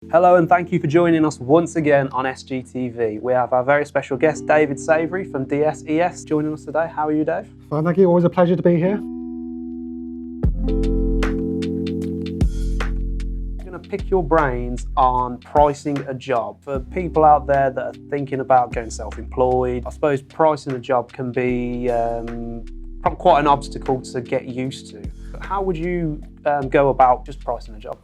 Hello and thank you for joining us once again on SGTV. We have our very special guest, David Savery from DSES, joining us today. How are you, Dave? Fine, thank you. Always a pleasure to be here. I'm going to pick your brains on pricing a job. For people out there that are thinking about going self-employed, I suppose pricing a job can be quite an obstacle to get used to. How would you go about just pricing a job?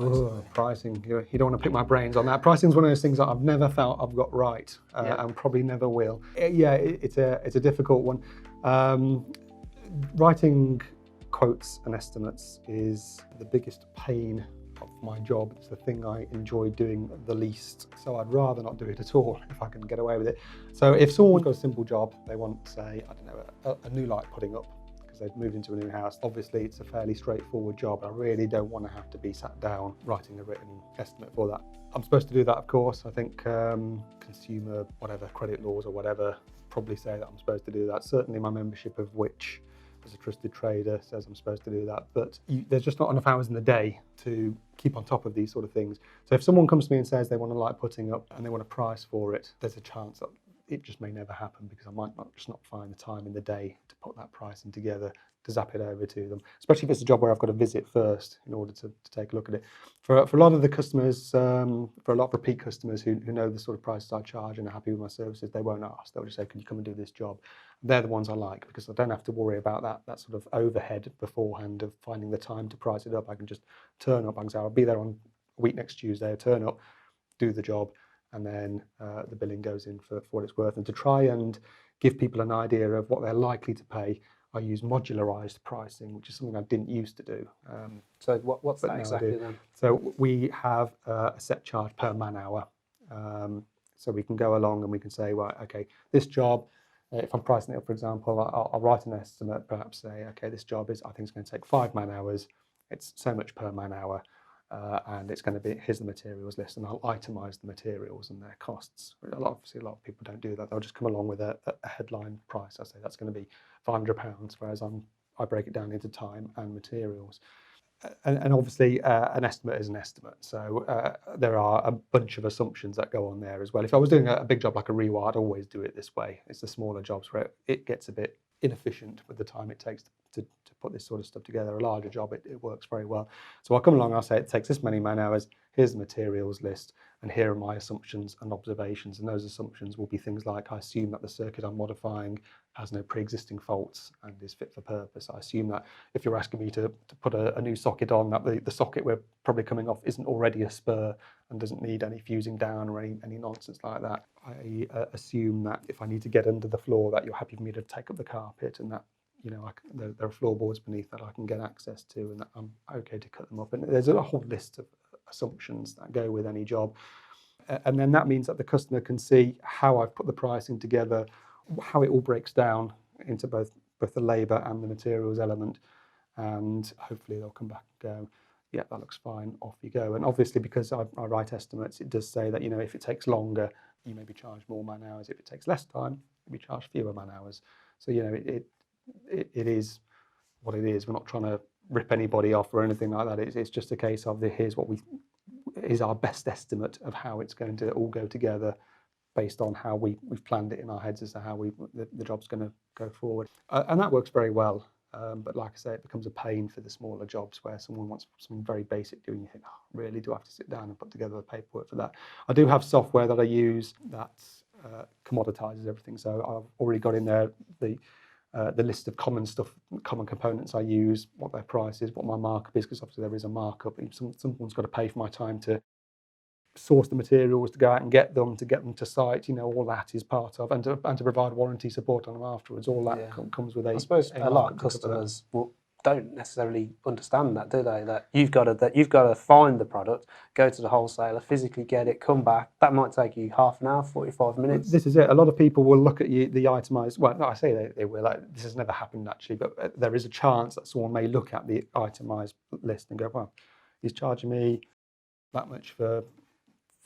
Pricing, you don't want to pick my brains on that. Pricing is one of those things that I've never felt I've got right, and probably never will. It's a difficult one. Writing quotes and estimates is the biggest pain of my job. It's the thing I enjoy doing the least, so I'd rather not do it at all if I can get away with it. So if someone's got a simple job, they want, say, I don't know, a new light putting up, they've moved into a new house. Obviously, it's a fairly straightforward job. I really don't want to have to be sat down writing a written estimate for that. I'm supposed to do that, of course. I think consumer, credit laws or whatever, probably say that I'm supposed to do that. Certainly my membership of which, as a trusted trader, says I'm supposed to do that. But there's just not enough hours in the day to keep on top of these sort of things. So if someone comes to me and says they want a light putting up and they want a price for it, there's a chance that it just may never happen because I might just not find the time in the day to put that pricing together, to zap it over to them, especially if it's a job where I've got to visit first in order to take a look at it. For a lot of the customers, for a lot of repeat customers who know the sort of prices I charge and are happy with my services, they won't ask. They'll just say, can you come and do this job? They're the ones I like because I don't have to worry about that sort of overhead beforehand of finding the time to price it up. I can just turn up. I can say, I'll be there on a week next Tuesday, I'll turn up, do the job, and then the billing goes in for what it's worth. And to try and give people an idea of what they're likely to pay, I use modularized pricing, which is something I didn't used to do. So what's that exactly then? So we have a set charge per man hour. So we can go along and we can say, well, okay, this job, if I'm pricing it up, for example, I'll write an estimate, perhaps say, okay, this job I think it's going to take 5 man hours. It's so much per man hour. And it's going to be, here's the materials list, and I'll itemize the materials and their costs. Obviously, a lot of people don't do that. They'll just come along with a headline price. I say that's going to be £500, whereas I break it down into time and materials. And obviously, an estimate is an estimate. So there are a bunch of assumptions that go on there as well. If I was doing a big job like a rewire, I'd always do it this way. It's the smaller jobs where it gets a bit inefficient with the time it takes to put this sort of stuff together. A larger job, it works very well. So I'll come along, I'll say it takes this many man hours, here's the materials list, and here are my assumptions and observations. And those assumptions will be things like, I assume that the circuit I'm modifying has no pre-existing faults and is fit for purpose. I assume that if you're asking me to put a new socket on, that the socket we're probably coming off isn't already a spur and doesn't need any fusing down or any nonsense like that. I assume that if I need to get under the floor, that you're happy for me to take up the carpet, and that there are floorboards beneath that I can get access to, and that I'm okay to cut them up. And there's a whole list of assumptions that go with any job. And then that means that the customer can see how I've put the pricing together, how it all breaks down into both the labour and the materials element. And hopefully they'll come back and go, yeah, that looks fine, off you go. And obviously, because I write estimates, it does say that, if it takes longer, you may be charged more man hours. If it takes less time, you'll be charged fewer man hours. So, it is what it is. We're not trying to rip anybody off or anything like that. It's just a case of here's what is our best estimate of how it's going to all go together based on how we've planned it in our heads as to how the job's going to go forward. And that works very well. But like I say, it becomes a pain for the smaller jobs where someone wants something very basic doing. You think, really, do I have to sit down and put together the paperwork for that? I do have software that I use that commoditizes everything. So I've already got in there the list of common components I use, what their price is, what my markup is, because obviously there is a markup. Someone's got to pay for my time to source the materials, to go out and get them to site. All that is part of, and to provide warranty support on them afterwards. All that comes with I suppose a lot of customers don't necessarily understand that, do they? That you've got to find the product, go to the wholesaler, physically get it, come back. That might take you half an hour, 45 minutes. This is it. A lot of people will look at the itemised. Well, no, I say they will. This has never happened actually, but there is a chance that someone may look at the itemised list and go, "Well, he's charging me that much for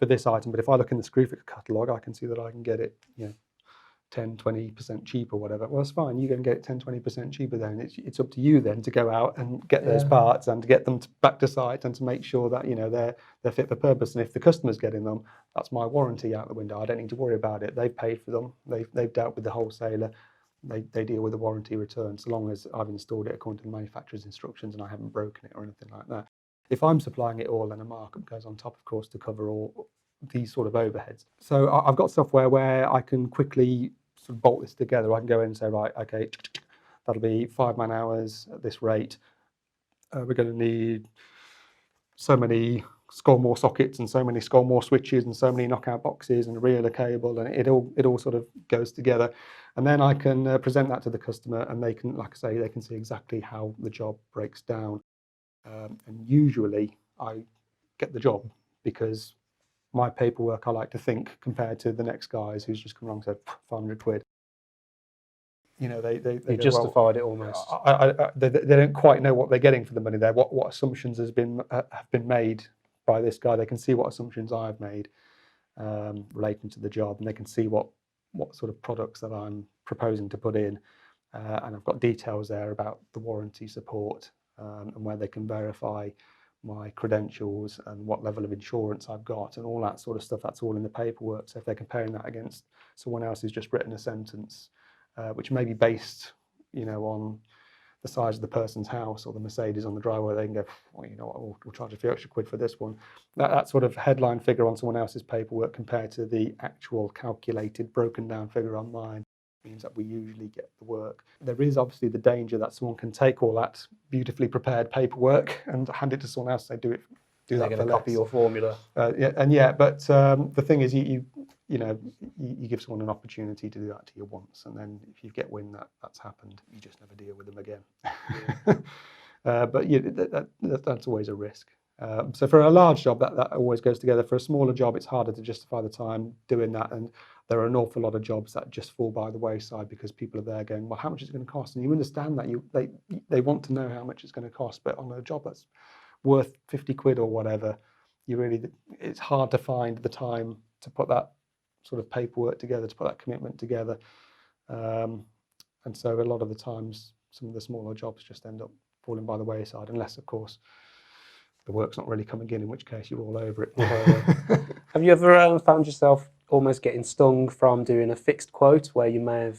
this item, but if I look in the Screwfix catalogue, I can see that I can get it, 10-20% cheaper, whatever. Well, it's fine. You go and get it 10-20% cheaper. Then it's up to you then to go out and get those parts and to get them back to site and to make sure that they're fit for purpose. And if the customer's getting them, that's my warranty out the window. I don't need to worry about it. They've paid for them. They've dealt with the wholesaler. They deal with the warranty return, so long as I've installed it according to the manufacturer's instructions and I haven't broken it or anything like that. If I'm supplying it all, then a markup goes on top, of course, to cover all these sort of overheads. So I've got software where I can quickly sort of bolt this together. I can go in and say, right, okay, that'll be 5 man hours at this rate. We're going to need so many Scolmore sockets and so many Scolmore switches and so many knockout boxes and a reeler cable, and it all sort of goes together. And then I can present that to the customer, and they can, like I say, they can see exactly how the job breaks down. And usually I get the job because my paperwork, I like to think, compared to the next guy's who's just come along and said 500 quid. They You justified it almost. They don't quite know what they're getting for the money there. What assumptions have been made by this guy? They can see what assumptions I've made relating to the job, and they can see what sort of products that I'm proposing to put in, and I've got details there about the warranty support and where they can verify my credentials and what level of insurance I've got and all that sort of stuff. That's all in the paperwork. So if they're comparing that against someone else who's just written a sentence, which may be based, on the size of the person's house or the Mercedes on the driveway, they can go, well, you know what, we'll charge a few extra quid for this one. That sort of headline figure on someone else's paperwork compared to the actual calculated, broken down figure on mine means that we usually get the work. There is obviously the danger that someone can take all that beautifully prepared paperwork and hand it to someone else. They do that for less. They're going to copy your formula. But the thing is, you give someone an opportunity to do that to you once, and then if you get wind that that's happened, you just never deal with them again. But that's always a risk. So for a large job, that always goes together. For a smaller job, it's harder to justify the time doing that, and there are an awful lot of jobs that just fall by the wayside because people are there going, well, how much is it going to cost? And you understand that they want to know how much it's going to cost, but on a job that's worth 50 quid or whatever, it's hard to find the time to put that sort of paperwork together, to put that commitment together. And so a lot of the times, some of the smaller jobs just end up falling by the wayside, unless, of course, the work's not really coming in which case you're all over it. Have you ever found yourself almost getting stung from doing a fixed quote where you may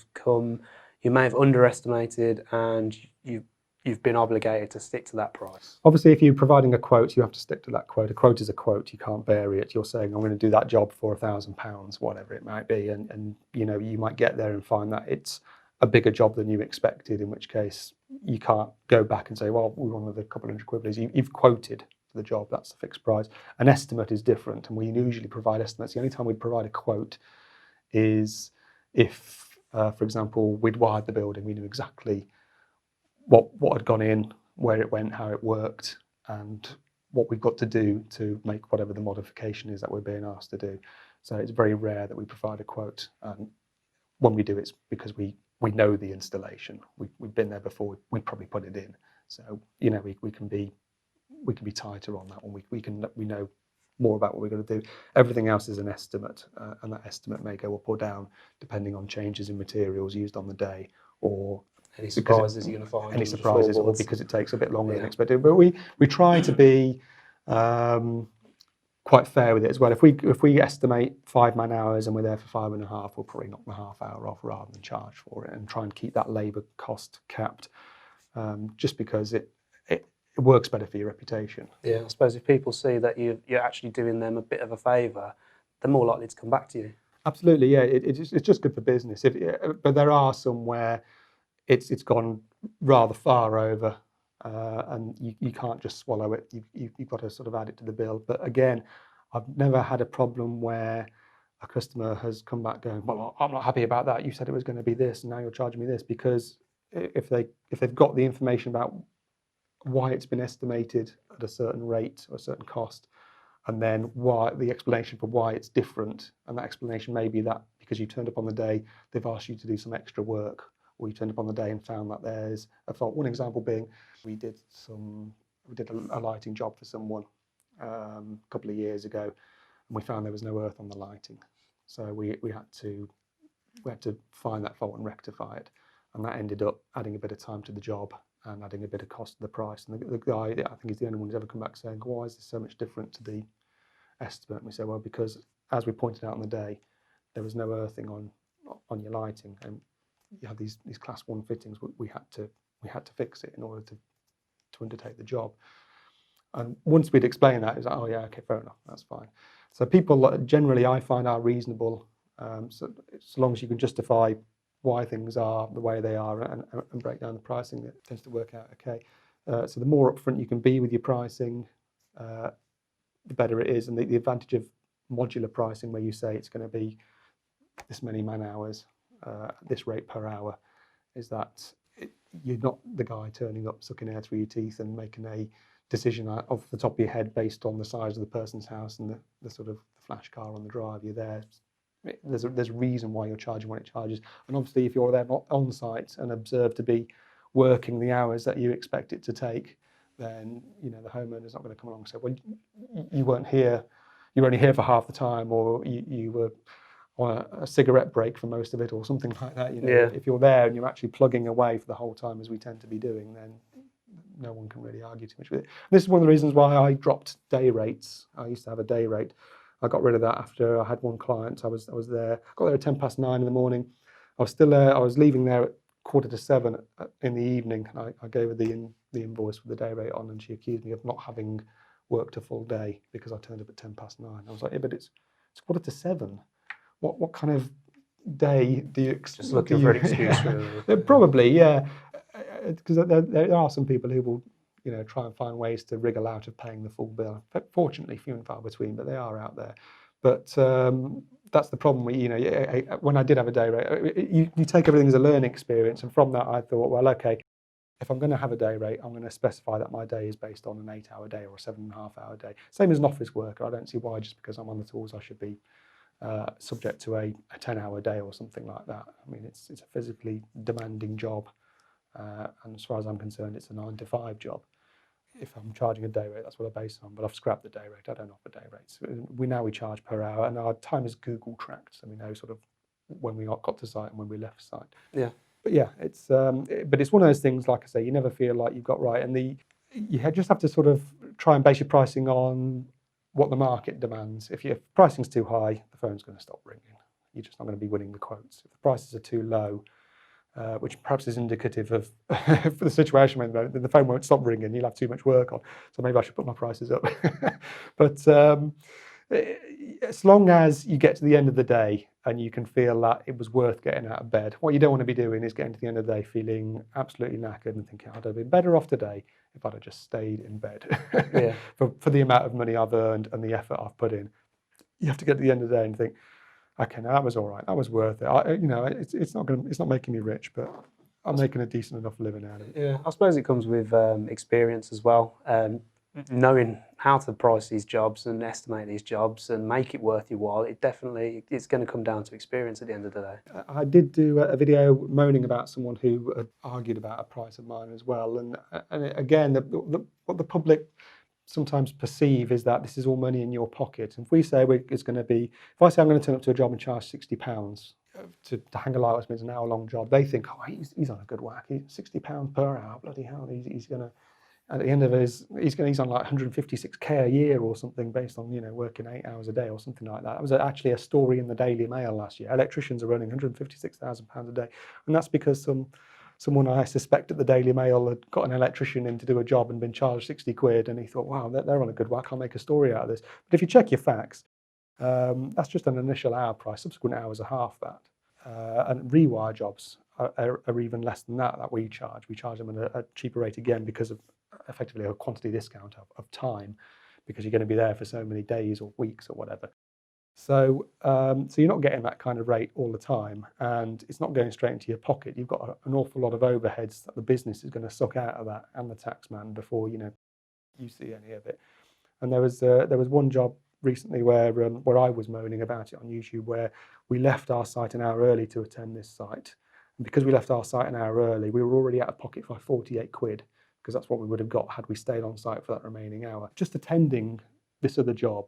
have underestimated and you've been obligated to stick to that price? Obviously, if you're providing a quote, you have to stick to that quote. A quote is a quote. You can't vary it. You're saying, I'm going to do that job for £1,000, whatever it might be. And you might get there and find that it's a bigger job than you expected, in which case you can't go back and say, well, we wanted a couple hundred quid. You've quoted for the job. That's the fixed price. An estimate is different, and we usually provide estimates. The only time we provide a quote is if, for example, we'd wired the building. We knew exactly what had gone in, where it went, how it worked, and what we've got to do to make whatever the modification is that we're being asked to do. So it's very rare that we provide a quote. And when we do, it's because we know the installation. We've been there before. We probably put it in. So we can be tighter on that one. We know more about what we're going to do. Everything else is an estimate, and that estimate may go up or down depending on changes in materials used on the day, or any surprises you're going to find. Any surprises, or because it takes a bit longer than expected. But we try to be quite fair with it as well. If we estimate 5 man hours and we're there for 5.5, we'll probably knock the half hour off rather than charge for it, and try and keep that labour cost capped, just because it works better for your reputation. Yeah, I suppose if people see that you're actually doing them a bit of a favour, they're more likely to come back to you. Absolutely, yeah. It's just good for business. But there are some where it's gone rather far over, and you can't just swallow it. You've got to sort of add it to the bill. But again, I've never had a problem where a customer has come back going, well, I'm not happy about that. You said it was going to be this, and now you're charging me this. Because if they've got the information about why it's been estimated at a certain rate or a certain cost, and then why the explanation for why it's different, and that explanation may be that because you turned up on the day, they've asked you to do some extra work, or you turned up on the day and found that there's a fault. One example being, we did a lighting job for someone a couple of years ago, and we found there was no earth on the lighting. So we had to we had to find that fault and rectify it, and that ended up adding a bit of time to the job and adding a bit of cost to the price. And the guy, I think he's the only one who's ever come back saying, why is this so much different to the estimate? And we said, well, because as we pointed out on the day, there was no earthing on your lighting, and you have these class 1 fittings. We had to fix it in order to undertake the job. And once we'd explained that, it was like, oh yeah, okay, fair enough, that's fine. So people generally, I find, are reasonable, so long as you can justify why things are the way they are and break down the pricing, it tends to work out okay. So the more upfront you can be with your pricing, the better it is. And the advantage of modular pricing, where you say it's going to be this many man hours, this rate per hour, is that you're not the guy turning up, sucking air through your teeth and making a decision off the top of your head based on the size of the person's house and the sort of flash car on the drive. You're there. There's a reason why you're charging what it charges. And obviously, if you're there on site and observed to be working the hours that you expect it to take, then the homeowner's not going to come along and say, well, you weren't here, you were only here for half the time, or you were on a cigarette break for most of it, or something like that. If you're there and you're actually plugging away for the whole time, as we tend to be doing, then no one can really argue too much with it. This is one of the reasons why I dropped day rates. I used to have a day rate. I got rid of that after I had one client. I was there. Got there at 9:10 in the morning. I was still there. I was leaving there at 6:45 in the evening. And I gave her the invoice with the day rate on, and she accused me of not having worked a full day because I turned up at 9:10. I was like, yeah, but it's 6:45. What kind of day do you expect? Just looking for an excuse, really. Probably, yeah. Because there are some people who will, try and find ways to wriggle out of paying the full bill. Fortunately, few and far between, but they are out there. But that's the problem. When I did have a day rate, you take everything as a learning experience, and from that I thought, well, okay, if I'm going to have a day rate, I'm going to specify that my day is based on an 8-hour day or a 7.5-hour day. Same as an office worker. I don't see why just because I'm on the tools I should be subject to a 10-hour day or something like that. I mean, it's a physically demanding job. And as far as I'm concerned, it's a 9-to-5 job. If I'm charging a day rate, that's what I base it on. But I've scrapped the day rate. I don't offer day rates. We charge per hour, and our time is Google tracked, so we know sort of when we got to site and when we left site. Yeah. But yeah, it's one of those things. Like I say, you never feel like you've got right, and you just have to sort of try and base your pricing on what the market demands. If your pricing's too high, the phone's going to stop ringing. You're just not going to be winning the quotes. If the prices are too low, which perhaps is indicative of for the situation when the phone won't stop ringing, you'll have too much work on. So maybe I should put my prices up. But as long as you get to the end of the day and you can feel that it was worth getting out of bed, what you don't want to be doing is getting to the end of the day feeling absolutely knackered and thinking, I'd have been better off today if I'd have just stayed in bed. Yeah. for the amount of money I've earned and the effort I've put in. You have to get to the end of the day and think, okay, now that was all right. That was worth it. It's not making me rich, but I'm making a decent enough living out of it. Yeah, I suppose it comes with experience as well. Knowing how to price these jobs and estimate these jobs and make it worth your while. It's going to come down to experience at the end of the day. I did do a video moaning about someone who had argued about a price of mine as well, and again, what the public sometimes perceive is that this is all money in your pocket. If we say it's going to be, if I say I'm going to turn up to a job and charge £60 to hang a light, which means an hour-long job, they think, oh, he's on a good whack. He's £60 per hour. Bloody hell, he's going to. At the end of his, he's on like 156k a year or something based on working 8 hours a day or something like that. That was actually a story in the Daily Mail last year. Electricians are running £156,000 a day, and that's because someone I suspect at the Daily Mail had got an electrician in to do a job and been charged 60 quid, and he thought, wow, they're on a good whack, I'll make a story out of this. But if you check your facts, that's just an initial hour price. Subsequent hours are half that. And rewire jobs are even less than that we charge. We charge them at a cheaper rate again because of effectively a quantity discount of time, because you're going to be there for so many days or weeks or whatever. So you're not getting that kind of rate all the time, and it's not going straight into your pocket. You've got an awful lot of overheads that the business is going to suck out of that, and the taxman, before you see any of it. And there was one job recently where I was moaning about it on YouTube, where we left our site an hour early to attend this site, and because we left our site an hour early, we were already out of pocket by 48 quid, because that's what we would have got had we stayed on site for that remaining hour. Just attending this other job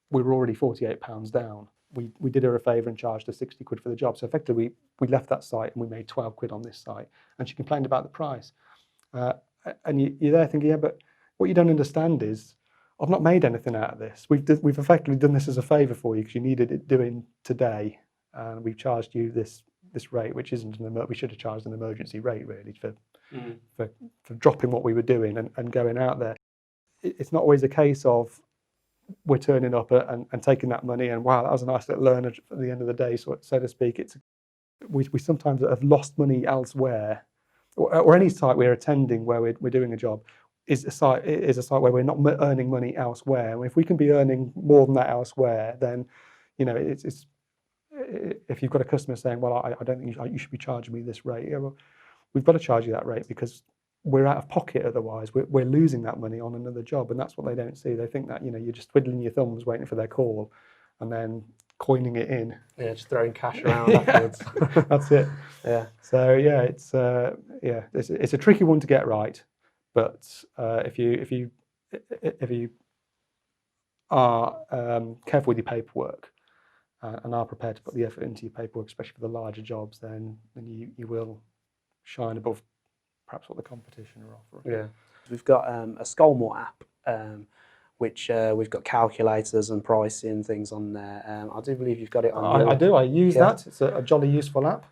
we were already £48 down. We did her a favour and charged her 60 quid for the job. So effectively, we left that site and we made 12 quid on this site. And she complained about the price. And you're there thinking, yeah, but what you don't understand is I've not made anything out of this. We've effectively done this as a favour for you because you needed it doing today. And we've charged you this rate, which isn't we should have charged an emergency rate really for dropping what we were doing and going out there. It's not always a case of we're turning up and taking that money and wow, that was a nice little earner at the end of the day, so to speak. We sometimes have lost money elsewhere, or any site we're attending where we're doing a job is a site where we're not earning money elsewhere. And if we can be earning more than that elsewhere, then it's if you've got a customer saying, well, I don't think you should be charging me this rate. Yeah, well, we've got to charge you that rate because we're out of pocket otherwise. We're losing that money on another job, and that's what they don't see. They think that you're just twiddling your thumbs waiting for their call and then coining it in. Yeah, just throwing cash around afterwards. That's it. Yeah. So yeah, it's a tricky one to get right, but if you are careful with your paperwork and are prepared to put the effort into your paperwork, especially for the larger jobs, then you will shine above perhaps what the competition are offering. Yeah, we've got a Scolmore app, which we've got calculators and pricing things on there. I do believe you've got it on. I do. I use that. It's a jolly useful app.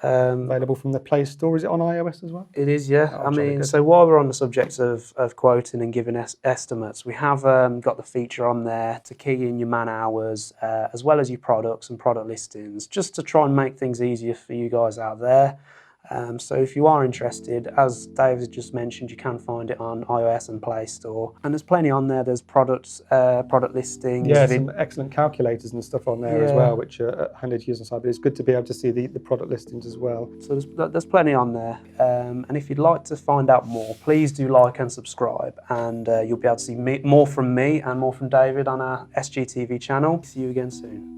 Available from the Play Store. Is it on iOS as well? It is, yeah. I mean, so while we're on the subject of quoting and giving estimates, we have got the feature on there to key in your man hours, as well as your products and product listings, just to try and make things easier for you guys out there. So if you are interested, as David just mentioned, you can find it on iOS and Play Store. And there's plenty on there. There's product listings. Yeah, some excellent calculators and stuff on there as well, which are handy to use on site. But it's good to be able to see the product listings as well. So there's plenty on there. And if you'd like to find out more, please do like and subscribe. And you'll be able to see more from me and more from David on our SGTV channel. See you again soon.